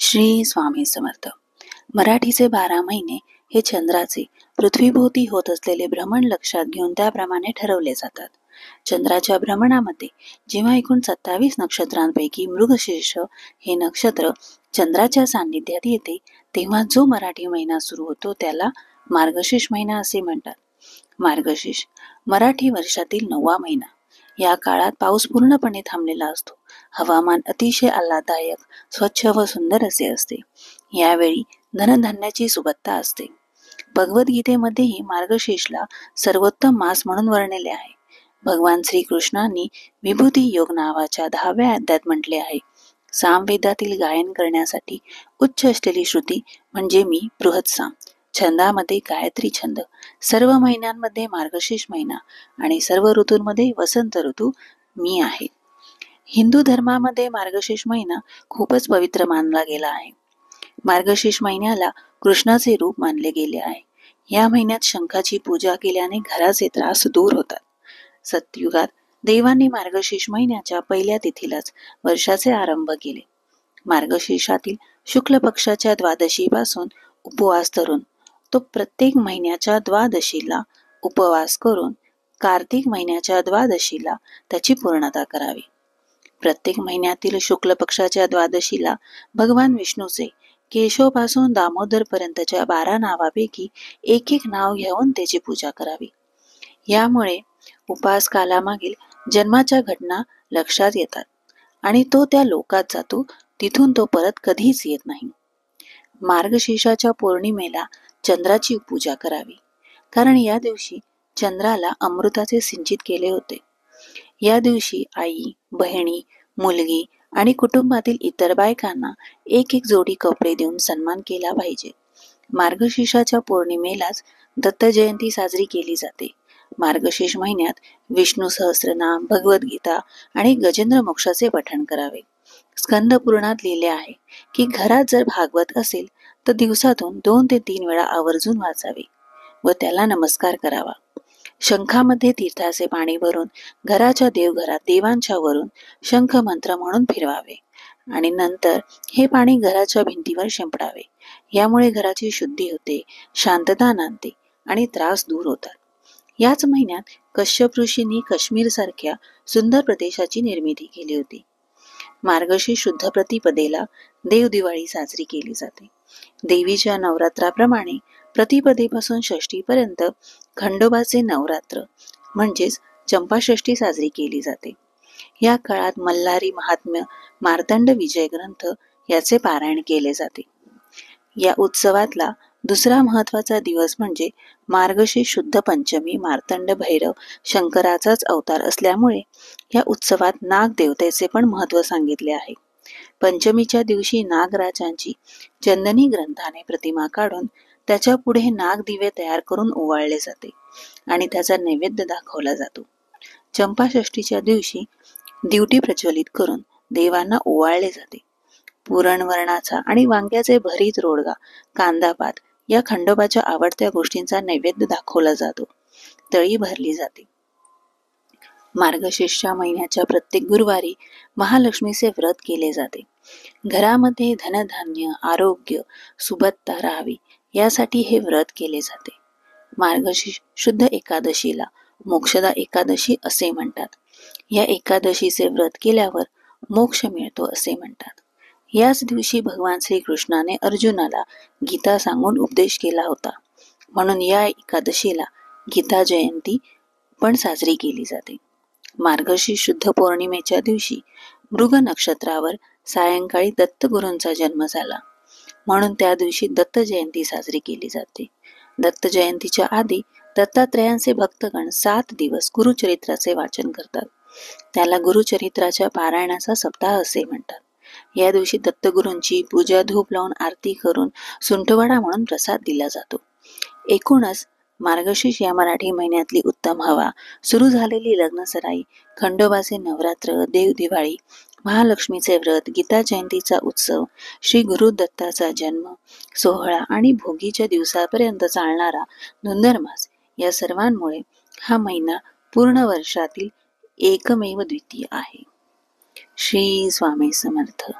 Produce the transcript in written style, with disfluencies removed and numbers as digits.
श्री स्वामी समर्थ. मराठीचे 12 महिने हे चंद्राचे पृथ्वीभोवती होत असलेले भ्रमण लक्षात घेऊन त्याप्रमाणे ठरवले जातात. चंद्राच्या भ्रमणामध्ये जेव्हा एकूण 27 नक्षत्रांपैकी मृगशीर्ष हे नक्षत्र चंद्राच्या सान्निध्यात येते, तेव्हा जो मराठी महिना सुरू होतो त्याला मार्गशीर्ष महिना असे म्हणतात. मार्गशीर्ष मराठी वर्षातील 9वा महिना. या काळात पाऊस पूर्णपणे थांबलेला असतो. हवामान अतिशय आल्हाददायक, स्वच्छ व सुंदर असे असते. यावेळी धनधान्याची सुबत्ता असते. भगवद्गीतेमध्येही मार्गशीर्षला सर्वोत्तम मास म्हणून वर्णिले आहे. भगवान श्रीकृष्णांनी विभूती योग नावाच्या 10व्या अध्यायात म्हटले आहे, सामवेदातील गायन करण्यासाठी उच्च असलेली श्रुती म्हणजे मी बृहत्साम. छंदामध्ये गायत्री छंद. सर्व महिन्यांमध्ये मार्गशीर्ष महिना आणि सर्व ऋतूंमध्ये वसंत ऋतू मी आहे. हिंदू धर्मामध्ये मार्गशीर्ष महिना खूपच पवित्र मानला गेला आहे. मार्गशीर्ष महिन्याला कृष्णाचे रूप मानले गेले आहे. या महिन्यात शंखाची पूजा केल्याने घराचे त्रास दूर होतात. सतयुगात देवांनी मार्गशीर्ष महिन्याच्या पहिल्या तिथीलाच वर्षाचे आरंभ केले. मार्गशीर्षातील शुक्ल पक्षाच्या द्वादशीपासून उपवास धरून तो प्रत्येक महिन्याच्या द्वादशीला उपवास करून कार्तिक महिन्याच्या द्वादशीला त्याची पूर्णता करावी. प्रत्येक महिन्यातील शुक्ल पक्षाच्या द्वादशीला भगवान विष्णूचे केशवपासून दामोदर पर्यंतच्या 12 नावापैकी एक नाव घेऊन त्याची पूजा करावी. यामुळे उपास कालामागील जन्माच्या घटना लक्षात येतात आणि तो त्या लोकात जातो, तिथून तो परत कधीच येत नाही. मार्गशीर्षाच्या पौर्णिमेला चंद्राची पूजा करावी, कारण या दिवशी चंद्राला अमृताचे सिंचित केले होते. या दिवशी आई, बहिणी, मुलगी आणि कुटुंबातील इतर बायकांना एक जोडी कपडे देऊन सन्मान केला पाहिजे. मार्गशीर्षाच्या पौर्णिमेलाच दत्त जयंती साजरी केली जाते. मार्गशीर्ष महिन्यात विष्णू सहस्रनाम, भगवद्गीता आणि गजेंद्र मोक्षाचे पठण करावे. स्कंद पुराणात लिहिले आहे की घरात जर भागवत असेल तर दिवसातून 2 ते 3 वेळा आवर्जून वाचावे व त्याला नमस्कार करावा. शंखामध्ये तीर्थाचे पाणी भरून घराच्या देवघरात देवांच्या वरून शंख मंत्र म्हणून फिरवावे आणि नंतर हे पाणी घराच्या भिंतीवर शिंपडावे. यामुळे घराची शुद्धी होते, शांतता नांदते आणि त्रास दूर होतात. याच महिन्यात कश्यप ऋषींनी काश्मीर सारख्या सुंदर प्रदेशाची निर्मिती केली होती. मार्गशीर्ष शुद्ध प्रतिपदेला देव दिवाळी साजरी केली जाते. देवीच्या नवरात्राप्रमाणे प्रतिपदेपासून षष्टीपर्यंत खंडोबाचे नवरात्र म्हणजेच चंपाषष्ठी साजरी केली जाते. या काळात मल्हारी महात्म्य, मार्तंड विजय ग्रंथ याचे पारायण केले जाते. या उत्सवातला दुसरा महत्वाचा दिवस म्हणजे मार्गशीर्ष शुद्ध पंचमी. मार्तंड भैरव शंकराचाच अवतार असल्यामुळे या उत्सवात नाग देवतेचे पण महत्व सांगितले आहे. पंचमीच्या दिवशी नागराजांची चंदनी ग्रंथाने प्रतिमा काढून त्याच्या पुढे नाग दिवे तयार करून ओवाळले जाते आणि त्याचा नैवेद्य दाखवला जातो. चंपाषष्ठीच्या दिवशी दिवटी प्रज्वलित करून देवांना ओवाळले जाते. पुरणवरणाचा आणि वांग्याचे भरीत रोडगा, कांदापात या खंडोबाच्या आवडत्या गोष्टींचा नैवेद्य दाखवला जातो. तळी भरली जाते. मार्गशीर्षच्या महिन्याच्या प्रत्येक गुरुवारी महालक्ष्मीचे व्रत केले जाते. घरामध्ये धनधान्य, आरोग्य, सुबत्ता राहावी यासाठी हे व्रत केले जाते. मार्गशीर्ष शुद्ध एकादशीला मोक्षदा एकादशी असे म्हणतात. या एकादशीचे व्रत केल्यावर मोक्ष मिळतो असे म्हणतात. याच दिवशी भगवान श्रीकृष्णाने अर्जुनाला गीता सांगून उपदेश केला होता. म्हणून या एकादशीला गीता जयंती पण साजरी केली जाते. मार्गशीर्ष शुद्ध पौर्णिमेच्या दिवशी मृग नक्षत्रावर सायंकाळी दत्तगुरूंचा जन्म झाला, म्हणून त्या दिवशी दत्त जयंती साजरी केली जाते. दत्त जयंतीच्या आधी दत्तात्रयांचे भक्तगण 7 दिवस गुरुचरित्राचे वाचन करतात. त्याला गुरुचरित्राच्या पारायणाचा सप्ताह असे म्हणतात. या दिवशी दत्तगुरूंची पूजा, धूप लावून आरती करून सुंठवडा म्हणून प्रसाद दिला जातो. एकूणच मार्गशीर्ष या मराठी महिन्यातली उत्तम हवा, सुरू झालेली लग्नसराई, खंडोबाचे नवरात्र, देव दिवाळी, महालक्ष्मीचे व्रत, गीता जयंतीचा उत्सव, श्री गुरु दत्ताचा जन्म सोहळा आणि भोगीच्या दिवसापर्यंत चालणारा धुंधुरमास या सर्वांमुळे हा महिना पूर्ण वर्षातील एकमेव द्वितीय आहे. श्री स्वामी समर्थ.